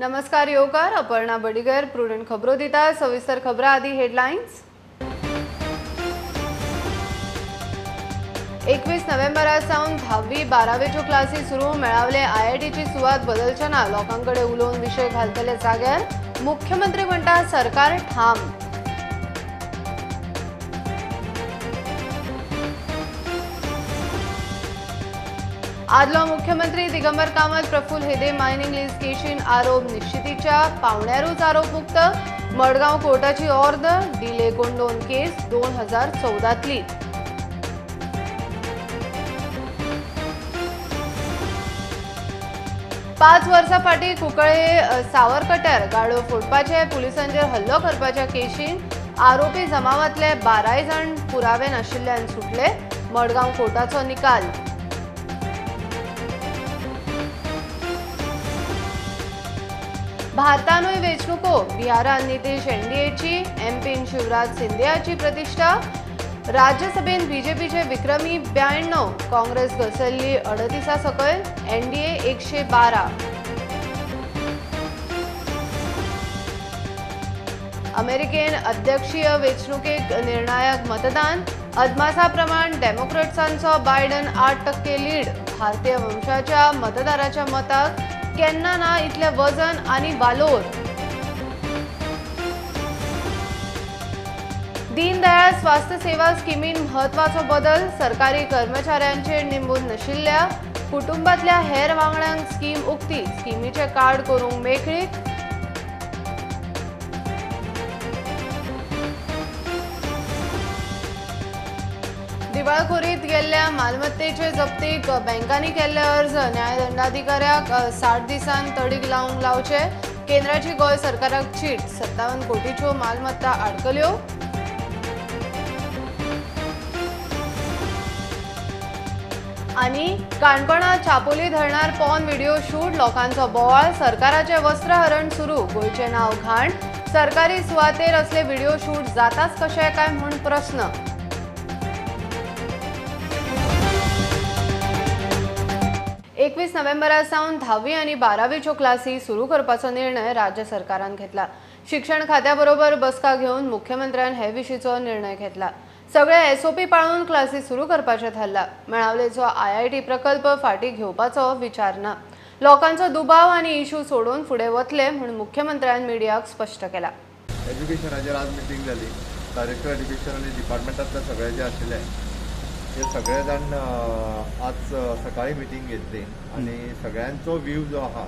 नमस्कार येवकार अपर्णा बडिगर प्रुडंट खबरो दिता सविस्तर खबरां आदी हेडलायन्स 21 नोव्हेंबरासावन 10वी-12वीच्यो क्लासी सुरू मेळावले आयआयटीची सुवात बदलचना लोकांकडे उलोवन विशय घालतले जाग्यार मुख्यमंत्री म्हणटा सरकार ठाम। आदलो मुख्यमंत्री दिगंबर कामत प्रफुल्ल हेदे मायनिंग लीज केशीन आरोप निश्चितीच्या पावण्यारूच आरोप मुक्त मडगांव कोर्टाची ऑर्डर डिले कोंडोन केस 2014तली। पाच वर्सां फाटीं कुंकळे सावरकट्यार गाडो फोडपाचे पुलिसांचेर हल्लो करपाच्या केशीन आरोपी जमावातले 12 जण पुरावे नाशिल्ल्यान सुटले मडगांव कोर्टाचो निकाल। भारतानूय वेंचणुको बिहारात नितीश एनडीएची एमपीन शिवराज सिंधियाची प्रतिष्ठा राज्यसभेन बीजेपीचे विक्रमी 92 काँग्रेस घसरली 38 सकयल एनडीए 112। अमेरिकेन अध्यक्षीय वेंचणुकेक निर्णायक मतदान अदमासा प्रमाण डेमोक्रेट्सांचो बायडन 8% लीड भारतीय वंशाच्या मतदाराच्या मताक केन्ना ना इतले वजन आनी वालोर। दीनदयाळ स्वास्थ्य सेवा स्किमीन महत्वाचो बदल सरकारी कर्मचाऱ्यांचेर निंबून नाशिल्ल्या कुटुंबातल्या हेर वांगड्यांक स्कीम उक्ती स्किमीचे कार्ड करूंक मेकळीक। दिवाळखोरीत गेल्ल्या मालमत्तेचे जप्तीक बँकांनी केल्ले अर्ज न्यायदंडाधिकाऱ्याक 60 दिसांत तडीक लावंक लावचे केंद्राची गोंय सरकाराक चीट 57 कोटीच्यो मालमत्ता आडकल्यो। आनी काणकोणा चापोली धरणार पॉन व्हिडिओ शूट लोकांचो बोवाळ सरकाराचे वस्त्रहरण सुरू गोंयचे नाव घाण सरकारी सुवातेर असले व्हिडिओ शूट जाताच कशे काय म्हूण प्रस्न। 21 नोव्हेंबरासावन 10वी आनी 12वीच्यो क्लासी सुरू करपाचो निर्णय राज्य सरकारान घेतला। शिक्षण खात्याबरोबर बसका घेवन मुख्यमंत्र्यान हे विशींचो निर्णय घेतला। सगळे एसओपी पाळून क्लासी सुरू करपाचें थारला। मेळावलेचो आयआयटी प्रकल्प फाटीं घेवपाचो विचार ना। लोकांचो दुबाव आनी इशू सोडून फुडें वतले म्हूण मुख्यमंत्र्यान मिडियाक स्पश्ट केला। एज्युकेशनाचेर आज मिटींग जाली। डायरेक्टर एज्युकेशन आनी डिपार्टमेंटांतले सगळे जे आशिल्ले हे सगळे जाण आज सकाळी मिटींग घेतली आणि सगळ्यांचो व्यू जो आहा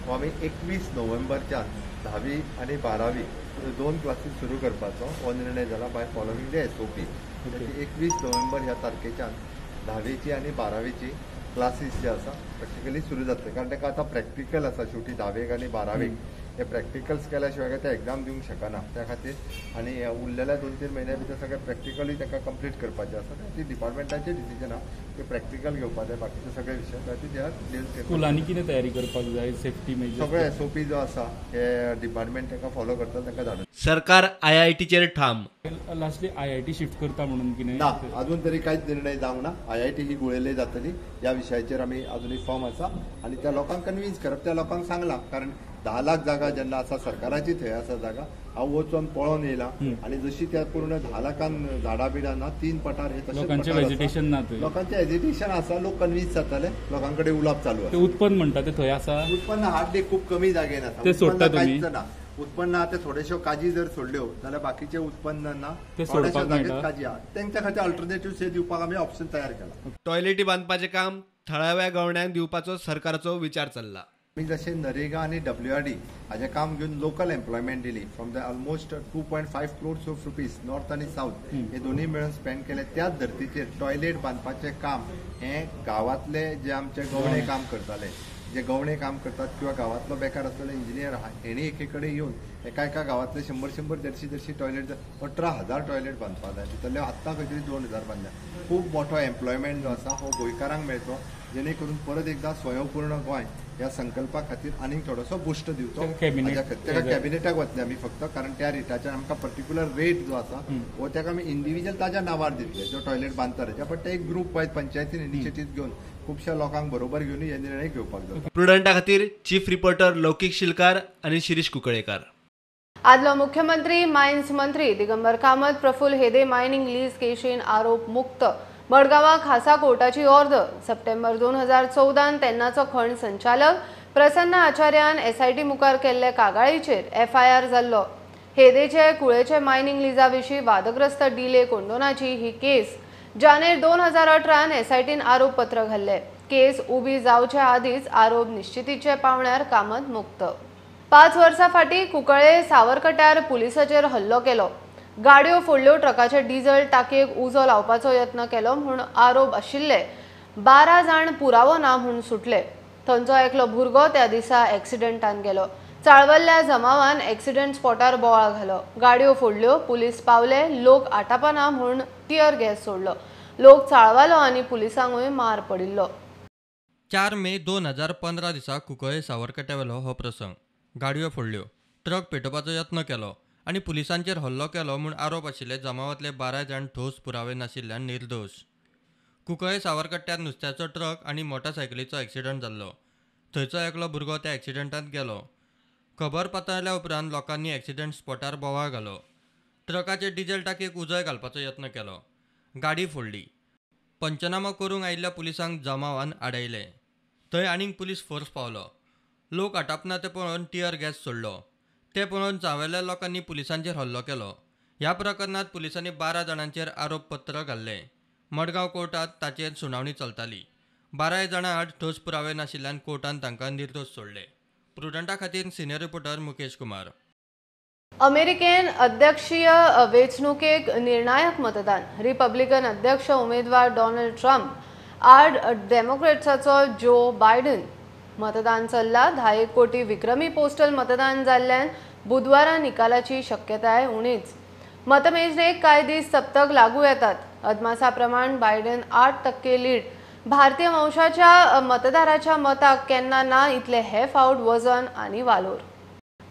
तो आमी 21 नोव्हेंबरच्यान 10वी आनी 12वी दोन क्लासीस सुरू करपाचो हो निर्णय जाला बाय फॉलोविंग द एसओपी। 21 नोव्हेंबर ह्या तारखेच्यान 10वीची आनी 12वीची क्लासीस जे आसा प्रॅक्टिकली सुरू जातले कारण ताका आतां प्रॅक्टिकल आसा शेवटी 10वीक आनी 12वीक हे प्रॅक्टिकल्स केल्या शिवाय ते एग्जाम दिवंक शकना त्या खातीर आनी उरलेल्या 2-3 म्हयन्या भितर सगळे प्रॅक्टिकली ताका कंप्लीट करपाचें आसा ती डिपार्टमेंटाचें डिसिजन आहा की प्रॅक्टिकल घेवपाचें बाकीचे सगळे विशय स्कुलांनी कितें तयारी करपाक जाय सेफ्टी मेजर सगळे एसओपी जो आसा हे डिपार्टमेंट ताका फॉलो करता ताका धाडून सरकार आयआयटीचेर ठाम लास्टली आयआयटी शिफ्ट करता म्हणून कितें ना अजून तरी कांयच निर्णय जावंक ना। आयआयटी ही गुळेली जातली ह्या विशयाचेर आमी अजूनय फॉर्म आसा आनी त्या लोकांक कन्विन्स करप त्या लोकांक सांगलां कारण 10 लाख जागा जेन्ना आसा सरकाराची थंय आसा जागा हांव वचून पळोवन येयला आनी जशी त्या पूर्ण 10 लाखान झाडां बिडां ना 3 पटार हे तशें लोकांचे हेजिटेशन ना लोकांचे हेजिटेशन आसा लोक कन्विन्स जाताले लोकांकडे उलोवप चालू आसा। उत्पन्न म्हणटा ते थंय आसा उत्पन्न हार्डली खूब कमी जागेन आसा ते सोडटा तुमी उत्पन्न ते थोड्याश्यो काजी जर सोडल्यो जाल्यार बाकीचे उत्पन्न ना ते सोडपाक मेळटा काजी आहा तांच्या खातीर अल्टरनेटिव्ह से दिवपाक आमी ऑप्शन तयार केला। टॉयलेटी बांदपाचें काम थळाव्या गवंड्यांक दिवपाचो सरकारचो विचार चल्ला। आमी जशें नरेगा आनी WRD हाचें काम घेवन लोकल एम्प्लॉयमेंट दिली from the almost 2.5 crores of rupees north आनी साऊथ हे दोन्ही मेळून स्पेंड केले त्याच धर्तीचेर टॉयलेट बांदपाचें काम हे गांवांतले जे आमचे गवणे काम करताले जे गवणे काम करतात किंवा गावातलो बेकार असलेला इंजिनियर आहा हेणी एकेकडे येऊन एका गावातले 100-150 टॉयलेट 18,000 टॉयलेट बांधपाक जाय तितले आत्तां खंय तरी 2,000 बांदल्या। खूब मोठो एम्प्लॉयमेंट जो आसा हो गोंयकारांक मेळचो जेणे करून परत एकदा स्वयंपूर्ण गोंय ह्या संकल्पा खातीर आनीक थोडोसो बुस्ट दिवचो तेका कॅबिनेट- तेका कॅबिनेटाक वतले आमी फक्त, कारण त्या रेटाचेर आमकां पर्टिक्युलर रेट जो आसा वो तेका आमी इंडिव्हिज्युअल ताज्या नांवार दितले, जो टॉयलेट बांदता तेच्या, बट ते एक ग्रुप वायज पंचायतीन इनिशिएटीव घेवन खुबश्या लोकांक बरोबर घेवन हे निर्णय घेवपाक जाता. प्रुडंटा खातीर चीफ रिपोर्टर लौकिक शिलकार आनी शिरीष कुंकळेकार. आदलो मुख्यमंत्री मायन्स मंत्री दिगंबर कामत प्रफुल्ल हेदे मायनिंग लीज केशीन आरोप मुक्त. मडगांवां खासा कोर्टाची ऑर्डर. सप्टेंबर 2014 तेन्नाचो खण संचालक प्रसन्न आचार्यान SIT मुखार केल्ले कागाळीचेर FIR जाल्लो. हेदेचे कुळेचे मायनिंग लिजा विशीं वादग्रस्त डिले कोंडोनाची ही केस जानेर 2018 SITन आरोपपत्र घाल्ले. केस उबी जावच्या आदींच आरोप निश्चितीचे पावण्यार कामत मुक्त. 5 वर्सां फाटीं कुंकळे सावरकट्यार पुलिसाचेर हल्लो केलो. गाडयो फोडल्यो, ट्रकाचे डिझेल टाकयेक उजो लावपाचो यत्न केलो म्हूण आरोप आशिल्ले 12 जाण पुरावो ना म्हूण सुटले. थंयचो एकलो भुरगो त्या दिसा एक्सिडेंटान गेलो. चाळवल्ल्या जमावान एक्सिडेंट स्पॉटार बोवाळ घालो. गाडयो फोडल्यो, पुलीस पावले, लोक आटापना म्हूण टियर गॅस सोडलो. लोक चाळवालो आनी पुलिसांकूय मार पडिल्लो. 4 मे 2015 दिसा कुंकळे सावरकट्यावेलो हो प्रसंग. गाडयो फोडल्यो, ट्रक पेटोवपाचो यत्न केलो आनी पुलिसांचेर हल्लो केलो म्हूण आरोप आशिल्ले जमावांतले 12 जाण ठोस पुरावे नाशिल्ल्यान निर्दोश. कुंकळे सावरकट्यार नुस्त्याचो ट्रक आनी मोटारसायकलीचो एक्सिडंट जाल्लो. थंयचो एकलो भुरगो त्या एक्सिडंटांत गेलो. खबर पातळल्या उपरांत लोकांनी एक्सिडंट स्पॉटार बोवाळ घालो. ट्रकाचे डिझेल टाकयेक उजो घालपाचो यत्न केलो. गाडी फोडली. पंचनामा करूंक आयिल्ल्या पुलिसांक जमावान आडयले. थंय आनीक पुलीस फोर्स पावलो. लोक आटापना ते पळोवन टियर गॅस सोडलो. ते पळोवन चावेल्या लोकांनी पुलिसांचेर हल्लो केलो. ह्या प्रकरणात पुलिसांनी 12 जाणांचेर आरोपपत्र घाल्ले. मडगांव कोर्टात ताचेर सुनावणी चलताली. 12 जाणां आड ठोस पुरावे नाशिल्ल्यान कोर्टान तांकां निर्दोश सोडले. प्रुडंटा खातीर सिनियर रिपोर्टर मुकेश कुमार. अमेरिकेन अध्यक्षीय वेंचणुकेक निर्णायक मतदान. रिपब्लिकन अध्यक्ष उमेदवार डोनाल्ड ट्रम्प आड डेमोक्रेट्साचो जो बायडन. मतदान चल्ला. 10 कोटी विक्रमी पोस्टल मतदान जाल्ल्यान बुधवारा निकालाची शक्यताय उणीच. मतमेजणेक कांय दीस सप्तक लागू येतात. अदमासा प्रमाण बायडन 8% लीड. भारतीय वंशाच्या मतदाराच्या मताक केन्ना ना इतले हे फावट वजन आनी वालोर.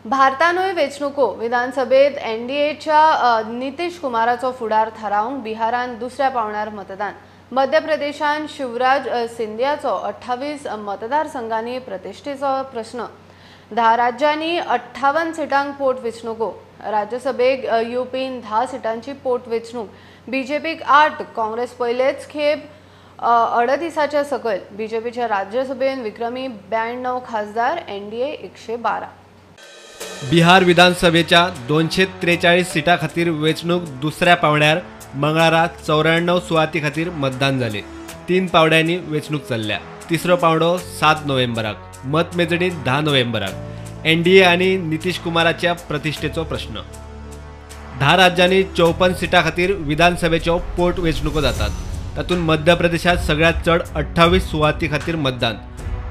भारतानूय वेंचणुको. विधानसभेत NDAच्या नितीश कुमाराचो फुडार थारावंक बिहारान दुसऱ्या पावण्यार मतदान. मध्य प्रदेशान शिवराज सिंधियाचो 28 मतदारसंघांनी प्रतिश्ठेचो प्रश्न. 10 राज्यांनी 58 सिटांक पोटवेंचणुको. राज्यसभेक UPन 10 सिटांची पोटवेंचणूक. BJPक 8, काँग्रेस पयलेच खेप 38च्या सकयल. BJPच्या राज्यसभेन विक्रमी 92 खासदार, NDA 112. बिहार विधानसभेच्या 243 सीटां खातीर वेंचणूक दुसऱ्या पावण्यार मंगळारा 94 सुवाती खातीर मतदान जाले. 3 पावड्यांनी वेंचणूक चल्ल्या. तिसरो पावडो 7 नोव्हेंबराक. मतमेजणी 10 नोव्हेंबराक. NDA आनी नितीश कुमाराच्या प्रतिश्ठेचो प्रश्न. 10 राज्यांनी 54 सीटां खातीर विधानसभेच्यो पोटवेंचणुको जातात. तातूंत मध्य प्रदेशात सगळ्यात चड 28 सुवाती खातीर मतदान.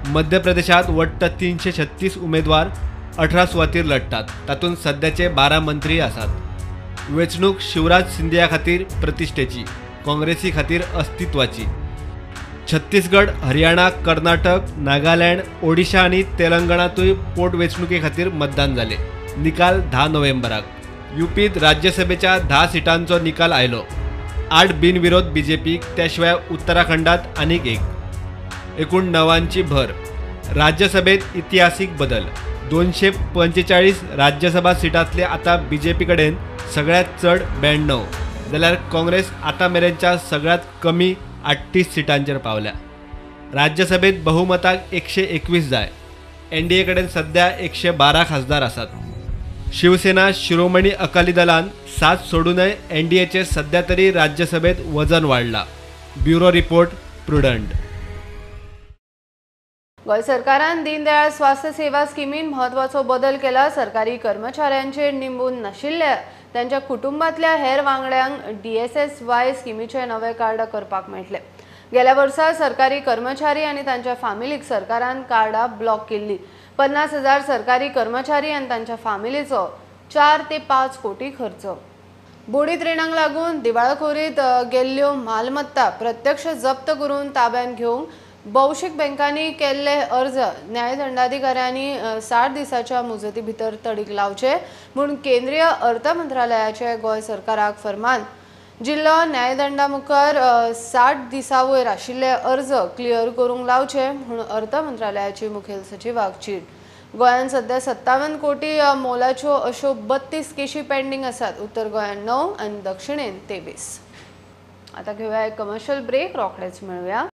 मध्य प्रदेशात वट्ट 336 उमेदवार 18 सुवातीर लढटात. तातूंत सध्याचे 12 मंत्री आसात. वेंचणूक शिवराज सिंधिया खातीर प्रतिश्ठेची, काँग्रेसी खातीर अस्तित्वाची. छत्तीसगड, हरियाणा, कर्नाटक, नागालँड, ओडिशा आनी तेलंगणातूय पोटवेंचणुके खातीर मतदान जाले. निकाल 10 नोव्हेंबराक. UPत राज्यसभेच्या 10 सीटांचो निकाल आयलो. 8 बिनविरोध BJPक, त्या शिवाय उत्तराखंडात आनीक 1. एकूण 9ची भर. राज्यसभेत इतिहासीक बदल. 245 राज्यसभा सीटांतले आता BJP कडेन सगळ्यात चड 92, जाल्यार काँग्रेस आता मेरेनच्या सगळ्यात कमी 38 सीटांचेर पावल्या. राज्यसभेत बहुमताक 121 जाय. NDA कडेन सध्या 112 खासदार आसात. शिवसेना, शिरोमणी अकाली दलान 7 सोडूनय NDAचे सध्या तरी राज्यसभेत वजन वाडला. Bureau report, prudent. गोंय सरकारान दीनदयाळ स्वास्थ्य सेवा स्किमीन म्हत्वाचो बदल केला. सरकारी कर्मचाऱ्यांचेर निंबून नाशिल्ल्या त्यांच्या कुटुंबातल्या हेर वांगड्यांक DSSY स्किमीचे नवे कार्ड करपाक मेळटले. गेल्या वर्सा सरकारी कर्मचारी आनी तांच्या फामिलीक सरकारान कार्डां ब्लॉक केल्ली. 50,000 सरकारी कर्मचारी आनी तांच्या फामिलीचो 4 ते 5 कोटी खर्च. बुडीत रिणांक लागून दिवाळखोरीत गेल्ल्यो मालमत्ता प्रत्यक्ष जप्त करून ताब्यात घेवंक भौशीक बँकांनी केल्ले अर्ज न्यायदंडाधिकाऱ्यांनी 60 दिसाच्या मुजती भितर तडीक लावचे म्हूण केंद्रीय अर्थ मंत्रालयाचे गोंय सरकाराक फर्मान. जिल्लो न्यायदंडा मुखार 60 दिसां वयर आशिल्ले अर्ज क्लियर करूंक लावचे म्हूण अर्थ मंत्रालयाची मुखेल सचिवाक चीट. गोंयांत सध्या 57 कोटी मोलाच्यो अश्यो 32 केशी पेंडींग आसात. उत्तर गोंयांत 9 आनी दक्षिणेन 23. आता घेऊया एक कमर्शियल ब्रेक. रोखडेच मेळुया.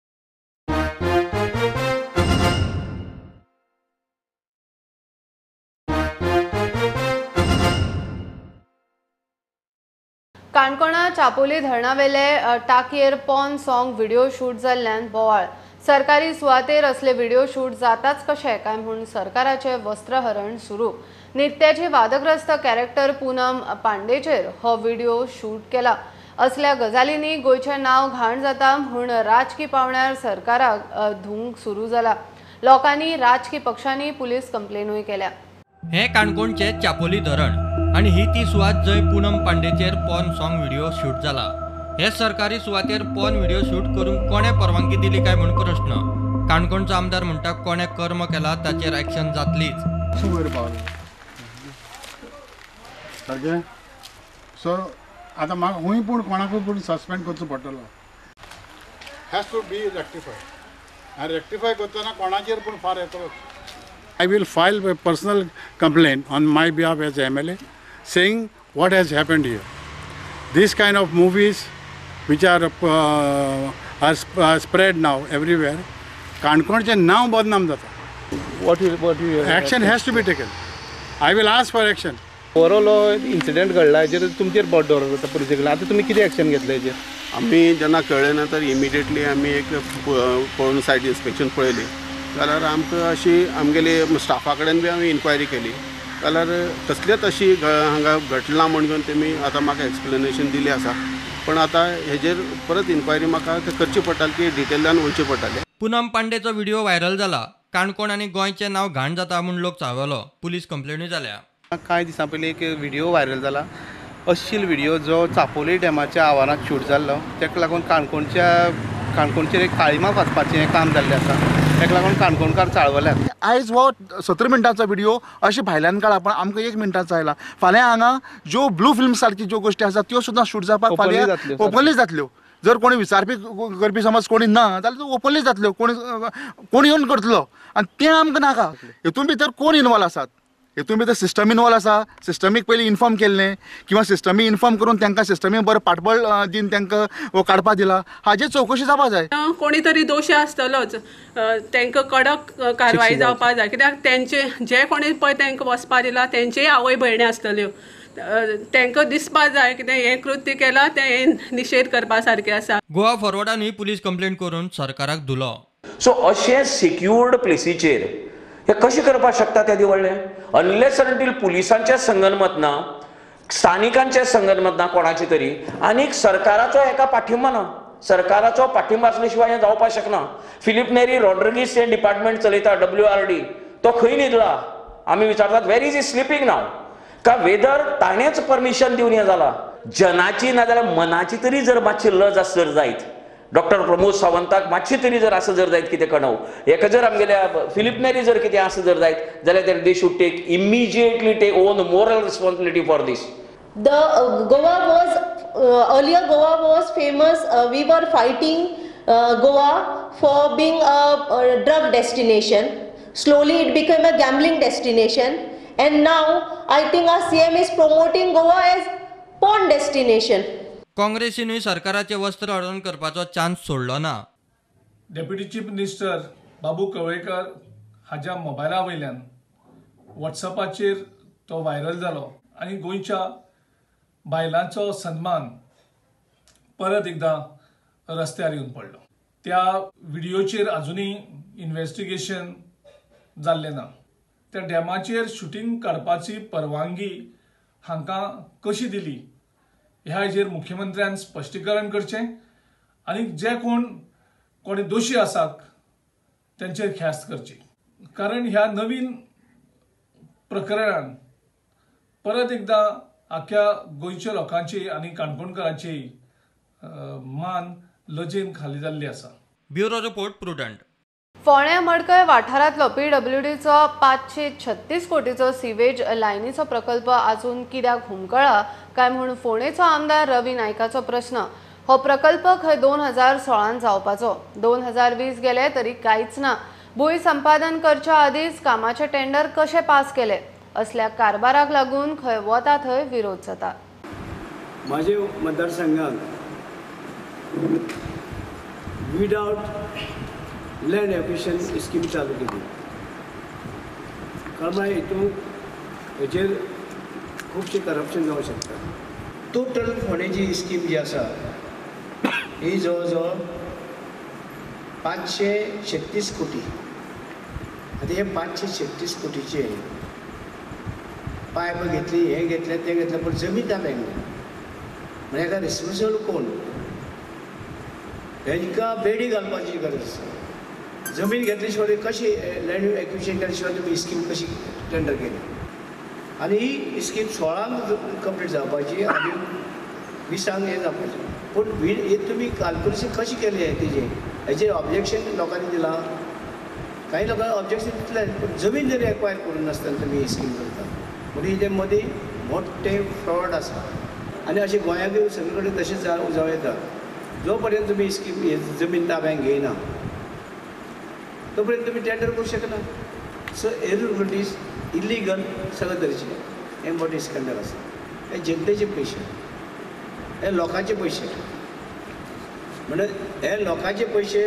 काणकोणा चापोली धरणावेले टाकयेर पॉर्न सॉंग व्हिडिओ शूट जाल्ल्यान बोवाळ. सरकारी सुवातेर असले व्हिडिओ शूट जाताच कशे काय म्हूण सरकाराचे वस्त्रहरण सुरू. नृत्याची वादग्रस्त कॅरेक्टर पूनम पांडेचेर हो व्हिडिओ शूट केला. असल्या गजालींनी गोंयचें नांव घाण जाता म्हूण राजकी पावंड्यार सरकाराक धूंक सुरू जाला. लोकांनी राजकी पक्षांनी पुलीस कंप्लेनूय केल्या. हे काणकोणचे चापोली धरण आणि ही ती सुवात जंय पूनम पांडेचेर पॉर्न सॉंग व्हिडिओ शूट जाला. हे सरकारी सुवातेर पॉर्न व्हिडिओ शूट करूंक कोणे परवानगी दिली काय म्हूण प्रश्न. काणकोणचो आमदार म्हणटा कोणे कर्म केला ताचेर ॲक्शन जातलीच. सारकें सो आतां म्हाका हूंय पूण कोणाकूय पूण सस्पेंड करचो पडटलो. हॅज टू बी रेक्टिफाय आनी रेक्टिफाय करतना कोणाचेर पूण फार येतलो. I will file a personal complaint on my behalf as MLA saying what has happened here. These kind of movies which are spread now everywhere, काणकोणचें नांव बदनाम जाता. What you Action has to be taken. I will ask for action. Overall incident घडला हेजेर तुमचेर बोट दवरप जाता पुलिसे कडल्यान. आतां तुमी कितें एक्शन घेतलें हेजेर? आमी जेन्ना कळ्ळें ना तर इमिडिएटली आमी एक पळोवन सायट इन्स्पेक्शन पळयली जाल्यार आमकां अशी आमगेली स्टाफा कडेन बी आमी इन्क्वायरी केली जाल्यार कसलेच अशी हांगा घडला म्हणून तेमी आतां म्हाका एक्सप्लेनेशन दिलें आसा. पण आतां हेजेर परत इन्क्वायरी म्हाका करची पडटाली की डिटेलान वचचें पडटालें. पूनम पांडेचो व्हिडिओ व्हायरल जाला. काणकोण आनी गोंयचें नांव घाण जाता म्हूण लोक चाळवलो. पुलीस कंप्लेनूय जाल्या. कांय दिसां पयलीं एक व्हिडिओ व्हायरल जाला. अश्लील व्हिडिओ जो चापोली डॅमाच्या आवारांत शूट जाल्लो ताका लागून काणकोणचेर एक काळिमा फासपाचें काम जाल्लें आसा. ताका लागून काणकोणकार चाळवल्यात. आयज हो 17 मिनटांचो व्हिडिओ अशें भायल्यान काडला पण आमकां 1 मिनटाचो आयला. फाल्यां हांगा ज्यो ब्लू फिल्म सारकी ज्यो गोश्टी आसा त्यो सुद्दां शूट जावपाक फाल्यां ओपनली जातल्यो. जर कोणी विचारपी करपी समज कोणी ना जाल्यार त्यो ओपनली जातल्यो. कोण येवन करतलो आनी तें आमकां नाका. हेतून भितर कोण इनवॉल्व आसात, हेतून भितर सिस्टम इनवॉल्व आसा. सिस्टमीक पयलीं इन्फॉर्म केल्लें किंवा सिस्टमी इन्फॉर्म करून तांकां सिस्टमीक बरो पाठबळ दिन तांकां काडपाक दिला हाजेर चवकशी जावपाक जाय. कोणी तरी दोशी आसतलोच. तांकां कडक कारवाई जावपाक जाय. कित्याक तेंचे जे कोणी पळय तांकां वचपाक दिला तेंचेय आवय भयणी आसतल्यो. तांकां दिसपाक जाय कितें हें कृत्य केलां तें निशेध करपा सारकें आसा. गोवा फॉरवर्डानूय पुलीस कंप्लेंट करून सरकाराक धुलो. सो अशें सिक्युर्ड प्लेसीचेर हे कशें करपाक शकता ते दिवळ्ळे. अनलेस अनटील पुलिसांचें संगनमत ना, स्थानिकांचें संगनमत ना कोणाची तरी, आनीक सरकाराचो हेका पाठिंबा ना. सरकाराचो पाठिंबा आसले शिवाय हें जावपाक शकना. फिलिप नेरी रॉड्रिगीस हे डिपार्टमेंट चलयता WRD, तो खंय न्हिदला. आमी विचारतात वेर इज ही स्लिपींग नाव. का वेदर ताणेच परमिशन दिवन हें जाला. जनाची ना जाल्यार मनाची तरी जर मातशी लज आसत जायत. डॉक्टर प्रमोद सावंताक मातशी तरी जर आसा जर जायत कितें कणव, हेका जर आमगेल्या फिलिप नेरी जर कितें आसा जर जायत जाल्यार they should take immediately take own moral responsibility for these. Goa was famous. We were fighting Goa for being a drug destination. Slowly it became a gambling destination, and now I think our CM is promoting Goa as porn destination. काँग्रेसीनूय सरकाराचे वस्त्र हरण करपाचो chance सोडलो ना. Deputy chief minister बाबू कवळेकर हाज्या मोबायला वयल्यान वॉट्सॅपाचेर तो व्हायरल जालो आनी गोंयच्या बायलांचो सन्मान परत एकदां रस्त्यार येवन पडलो. त्या व्हिडिओचेर अजुनूय इन्व्हेस्टिगेशन जाल्लें ना. त्या डॅमाचेर शुटींग काडपाची परवानगी हांकां कशी दिली ह्या हेजेर मुख्यमंत्र्यान स्पश्टीकरण करचें आनी जे कोणी दोशी आसात तांचेर ख्यास्त करची. कारण ह्या नवीन प्रकरणान परत एकदां आख्या गोंयच्या लोकांची आनी काणकोणकारांची मान लजेन खाली जाल्ली आसा. Bureau report prudent. फोण्या मडकय वाठारांतलो PWDचो 536 कोटीचो सीवेज लायनीचो प्रकल्प आजून कित्याक हुमकळा काय म्हूण फोंडेचो आमदार रवी नायकाचो प्रश्न। हो प्रकल्प खंय 2016 जावपाचो, 2020 गेले तरी कांयच ना। भूंय संपादन करच्या आदींच कामाचे टेंडर कशे पास केले असल्या कारबाराक लागून खंय वता थंय विरोध जाता। माझे मतदारसंघात विदाउट लँड एक्विजिशन स्कीम चालू केली, कारण हेचेर खूबशें करप्शन जावंक शकता। टोटल फोंडेची स्कीम जी आसा ही जवळ जवळ 536 कोटी। आतां हे 536 कोटीचे पायप घेतली, हे घेतले, ते घेतले, पण जमीन ताब्याक ना। म्हणजे हाका रिस्पॉन्सिबल कोण? हेंका बेडी घालपाची गरज आसा। जमीन घेतल्या कशी लँड एक्विजिशन केल्या शिवाय तुम्ही स्कीम कशी टेंडर केली? आणि ही स्कीम 16 कंप्लीट जावपाची आनी 20 हे जावपाचें, पूण हे तुम्ही कॅल्क्युलेशन कशी केली आहे तेजे? हेजेर ऑब्जेक्शन लोकांनी दिला, काही लोकांनी ऑब्जेक्शन दितलें, पूण जमीन जरी एक्वायर करून नासतना तुम्ही ही स्कीम करता म्हणजे हेजे मदीं मोठे फ्रॉड आसा। आनी अशें गोंयाक सगळे कडेन तशेंच जावं येता। जो पर्यंत तुम्ही स्कीम जमीन ताब्यात घेयना तो पर्यंत तुम्ही टेंडर करू शकना। सो इरेग्युलरिटीज, इल्लीगल सगळं तरेचे हे मोठे स्कॅन्डल आसा। हे जनतेचे पयशे, हे लोकांचे पयशे, म्हणजे हे लोकांचे पयशे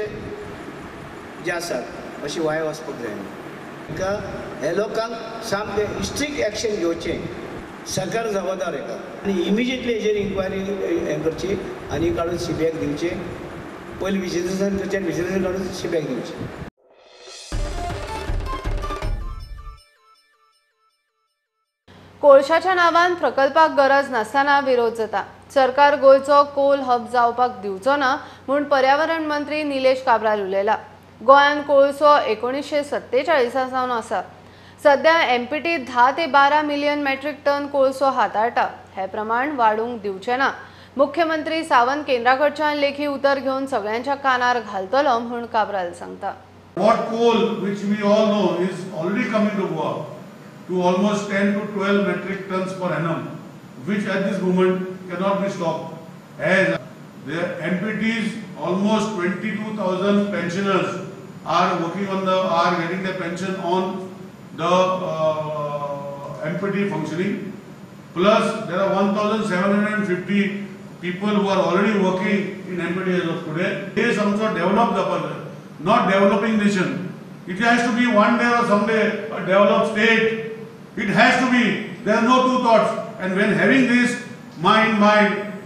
जे आसात अशी वाया वचपाक जायना। ताका हे लोकांक सामकें स्ट्रिक्ट एक्शन घेवचें, सरकार जबाबदार हेका, आनी इमिजिएटली हेजेर इन्क्वायरी हें करची आनी काडून CBIक दिवचे। पयलीं विजिलन्सान करचें आनी विजिलन्सान काडून CBIक दिवचें। कोळशाच्या नावान प्रकल्पाक गरज नासतना विरोध जाता। सरकार गोंयचो कोल हब जावपाक दिवचो ना म्हूण पर्यावरण मंत्री निलेश काब्राल उलयला। गोंयान कोळसो 1947 सावन आसा। सध्या MPT 10 ते 12 मिलियन मेट्रिक टन कोळसो हाताळटा। हे प्रमाण वाडूंक दिवचे ना। मुख्यमंत्री सावंत केंद्राकडच्यान लेखी उतर घेवन सगळ्यांच्या कानार घालतलो म्हूण काब्राल सांगता। What coal, which we all know, is already coming to Goa to almost 10 to 12 metric tons per annum, which at this moment cannot be stopped. As the MPTs, almost 22,000 pensioners are getting their pension on the MPT functioning. Plus, there are 1,750 people who are already working in MPT as of today. They also develop the not developing nation. It has to be one day or someday a developed state. It has to be. There are no two thoughts. And when having this mind,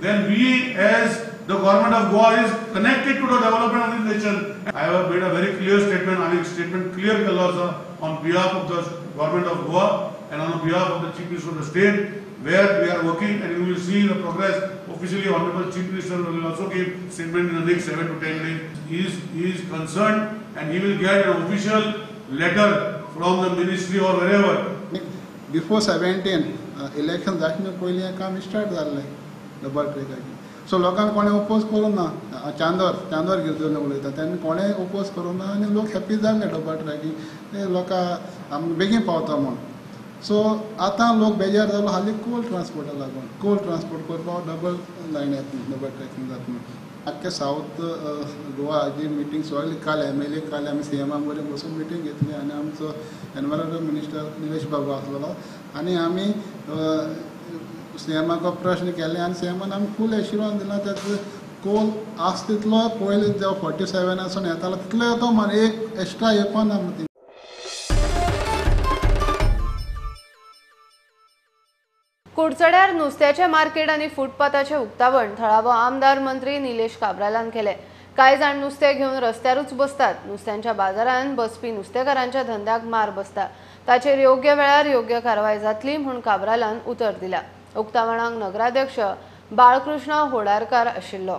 then we as the government of Goa is connected to the development of this nation. I have made a very clear statement. I mean, statement clear colors on behalf of the government of Goa and on behalf of the Chief Minister of the state, where we are working, and you will see the progress. Officially, Honorable Chief Minister will also give statement in the next 7 to 10 days. He is concerned, and he will get an official letter from the ministry or wherever. Before 17 election जावचे पयलीं काम start जाल्लें double ट्रॅकाची। So लोकांक कोणें oppose करूं ना। चांदोर गिरजोन उलयता तेन्ना कोणें ओपोज करूं ना आनी लोक हॅप्पी जाल्ले डबल ट्रॅकी लोकां बेगीन पावता म्हूण। सो आतां लोक बेजार जालो हालीं कोल ट्रान्सपोर्टा लागून। कोल ट्रान्सपोर्ट करपाक डबल लायन येता, डबल ट्रॅकिंग जाता। आख्या सावथ गोवा हाजी मिटींग सगळी काल MLA काल आमी CMा बरें बसून मिटींग घेतली आनी आमचो एनवायरमेंट मिनिस्टर निलेश बाबू आसलेलो आनी आमी CMाक प्रश्न केले आनी CMान आमी फूल एश्युरन्स दिला त्याचो कोल आस तितलो पयलीं जो 47 येतालो तितलो येतो मार एक एक्स्ट्रा येवपाना। कुडचड्यार नुस्त्याचे मार्केट आणि फुटपाथाचे उक्तावण थळावो आमदार मंत्री निलेश काब्रालान केले। कांय जाण नुस्तें घेवन रस्त्यारूच बसतात। नुस्त्यांच्या बाजारांत बसपी नुस्तेकारांच्या धंद्याक मार बसता। ताचेर योग्य वेळार योग्य कारवाय जातली म्हूण काब्रालान उतर दिला। उक्तावणाक नगराध्यक्ष बाळकृष्ण होडारकार आशिल्लो।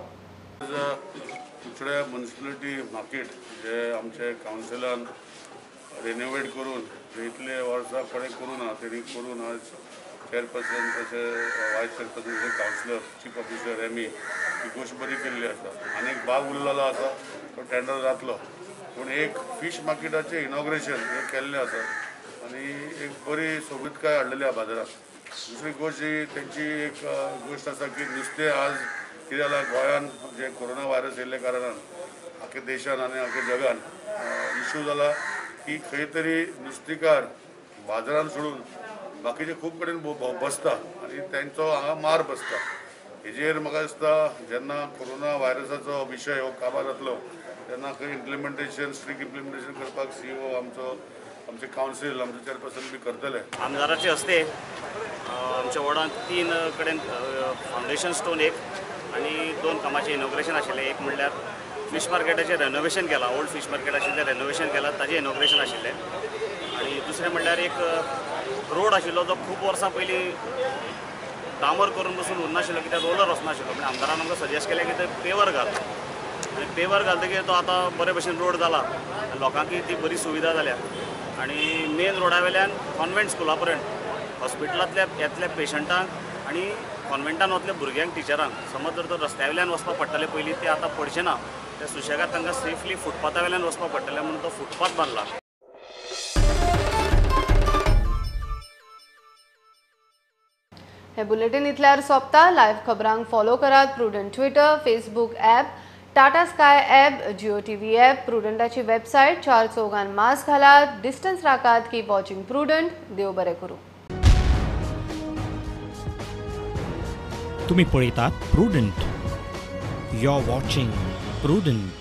कुडचड्या म्युनिसिपालिटी मार्केट जे आमचे कावन्सिलान रिनोवेट करून इतले वर्सां कोणें करूं ना, तेणी करून आज चेअरपर्सन तसे वायस चेअरपर्सन तसे कावन्सिलर चीफ ऑफिसर एमी ही गोष्ट बरी केल्ली आसा। आनी एक भाग उरलेलो आसा तो टेंडर जातलो पूण एक फीश मार्केटाचें इनॉग्रेशन हें केल्लें आसा आनी एक बरी सोबीतकाय हाडलेली आहा बाजारात. दुसरी गोष्ट तेंची एक गोष्ट आसा की नुस्तें आज कितें जालां गोंयांत जे कोरोना व्हायरस येयल्ले कारणान आख्या देशान आनी आख्या जगान इश्यू जाला की खंय तरी नुस्तेकार बाजारान सोडून बाकीचे खूब कडेन बसता आनी तेंचो हांगा मार बसता. हेजेर म्हाका दिसता जेन्ना कोरोना व्हायरसाचो विशय हो काबार जातलो तेन्ना खंय इम्प्लिमेंटेशन स्ट्रिक्ट इम्प्लिमेंटेशन करपाक CEO आमचे कावन्सील आमचे चेअरपर्सन बी करतले. आमदाराचे हस्ते आमच्या वॉर्डांत 3 कडेन फावंडेशन स्टोन एक आनी 2 कामाचें इनॉग्रेशन आशिल्लें. एक म्हणल्यार फीश मार्केटाचें रेनोवेशन केलां, ओल्ड फीश मार्केट आशिल्लें रेनोवेशन केलां, ताचें इनॉग्रेशन आशिल्लें. आनी दुसरें म्हणल्यार एक रोड आशिल्लो जो खूब वर्सां पयलीं डांबर करून बसून उरनाशिल्लो कित्याक रोलर वचनाशिल्लो. म्हणजे आमदारान आमकां सजेस्ट केलें की ते पेवर घाल आनी पेवर घालतकीर तो आतां बरे भशेन रोड जाला, लोकांकूय ती बरी सुविधा जाल्या. आनी मेन रोडा वयल्यान कॉन्व्हेंट स्कुला पर्यंत हॉस्पिटलांतल्या येतल्या पेशंटांक आनी कॉन्व्हेंटान वतल्या भुरग्यांक टिचरांक समज जर तर रस्त्या वयल्यान वचपाक पडटलें पयलीं ते आतां पडचें ना, ते सुशेगाद तांकां सेफली फुटपाथा वयल्यान वचपाक पडटलें म्हणून तो फुटपाथ बांदला. हे बुलेटिन इतल्यार सोंपता. लायव्ह खबरांक फॉलो करात Prudent Twitter, Facebook app, Tata Sky app, Jio TV app, प्रुडंटाची वेबसायट, 4 चौगान मास्क घालात, डिस्टन्स राखात. Keep watching Prudent. देव बरें करूं. तुम्ही पळयतात Prudent. You are watching prudent.